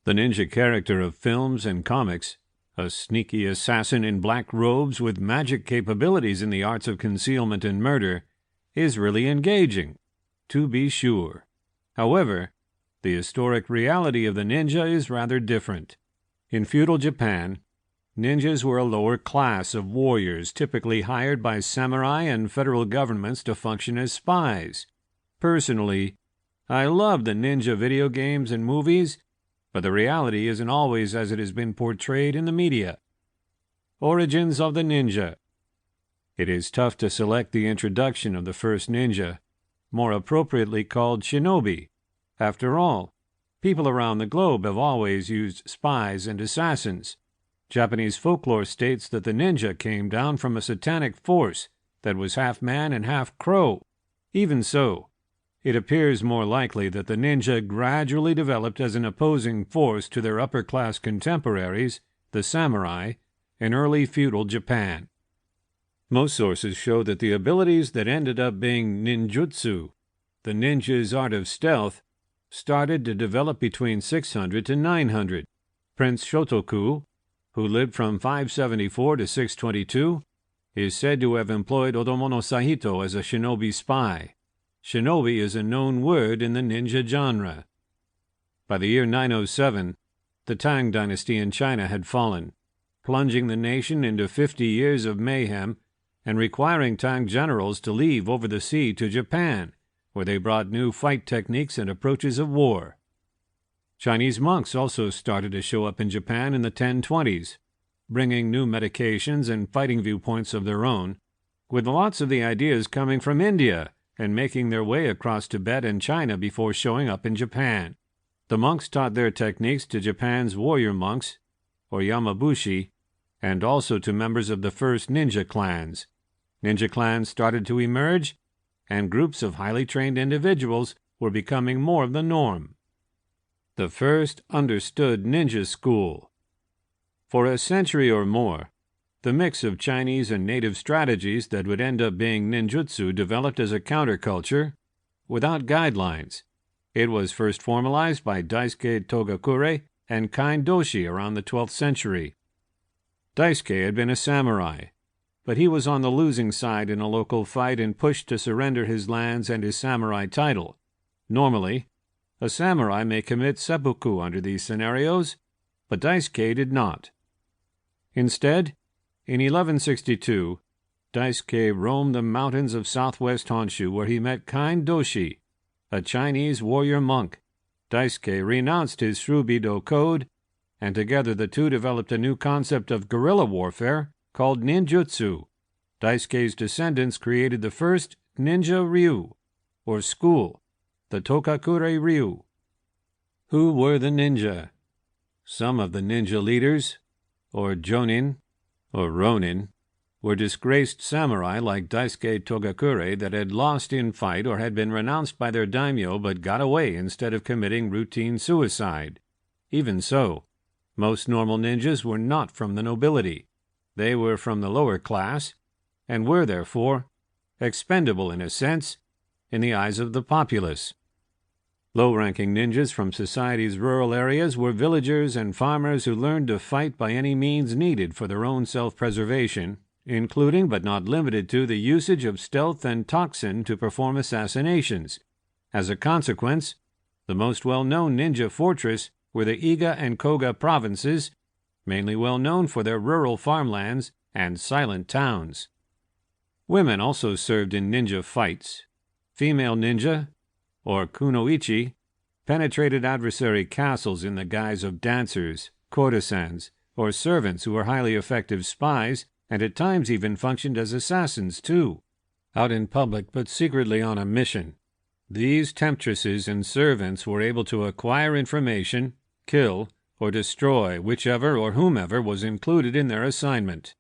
The ninja character of films and comics, a sneaky assassin in black robes with magic capabilities in the arts of concealment and murder, is really engaging, to be sure. However, the historic reality of the ninja is rather different. In feudal Japan, ninjas were a lower class of warriors typically hired by samurai and federal governments to function as spies. Personally, I love the ninja video games and movies, but the reality isn't always as it has been portrayed in the media. Origins of the ninja. It is tough to select the introduction of the first ninja, more appropriately called shinobi. After all, people around the globe have always used spies and assassins. Japanese folklore states that the ninja came down from a satanic force that was half man and half crow. Even so, it appears more likely that the ninja gradually developed as an opposing force to their upper-class contemporaries, the samurai, in early feudal Japan. Most sources show that the abilities that ended up being ninjutsu, the ninja's art of stealth, started to develop between 600 to 900. Prince Shotoku, who lived from 574 to 622, is said to have employed Otomono Sahito as a shinobi spy. Shinobi is a known word in the ninja genre. By the year 907, the Tang dynasty in China had fallen, plunging the nation into 50 years of mayhem and requiring Tang generals to leave over the sea to Japan, where they brought new fight techniques and approaches of war. Chinese monks also started to show up in Japan in the 1020s, bringing new medications and fighting viewpoints of their own, with lots of the ideas coming from India and making their way across Tibet and China before showing up in Japan. The monks taught their techniques to Japan's warrior monks, or Yamabushi, and also to members of the first ninja clans. Ninja clans started to emerge, and groups of highly trained individuals were becoming more of the norm. The first understood ninja school. For a century or more, the mix of Chinese and native strategies that would end up being ninjutsu developed as a counterculture, without guidelines. It was first formalized by Daisuke Togakure and Kain Doshi around the 12th century. Daisuke had been a samurai, but he was on the losing side in a local fight and pushed to surrender his lands and his samurai title. Normally, a samurai may commit seppuku under these scenarios, but Daisuke did not. Instead, in 1162, Daisuke roamed the mountains of southwest Honshu where he met Kain Doshi, a Chinese warrior monk. Daisuke renounced his Shubido code, and together the two developed a new concept of guerrilla warfare called ninjutsu. Daisuke's descendants created the first ninja ryu, or school, the Tokakure Ryu. Who were the ninja? Some of the ninja leaders, or jonin, or ronin, were disgraced samurai like Daisuke Togakure that had lost in fight or had been renounced by their daimyo but got away instead of committing routine suicide. Even so, most normal ninjas were not from the nobility. They were from the lower class, and were, therefore, expendable in a sense in the eyes of the populace. Low-ranking ninjas from society's rural areas were villagers and farmers who learned to fight by any means needed for their own self-preservation, including but not limited to the usage of stealth and toxin to perform assassinations. As a consequence, the most well-known ninja fortress were the Iga and Koga provinces, mainly well known for their rural farmlands and silent towns. Women also served in ninja fights. Female ninja, or kunoichi, penetrated adversary castles in the guise of dancers, courtesans, or servants who were highly effective spies, and at times even functioned as assassins too, out in public but secretly on a mission. These temptresses and servants were able to acquire information, kill, or destroy whichever or whomever was included in their assignment.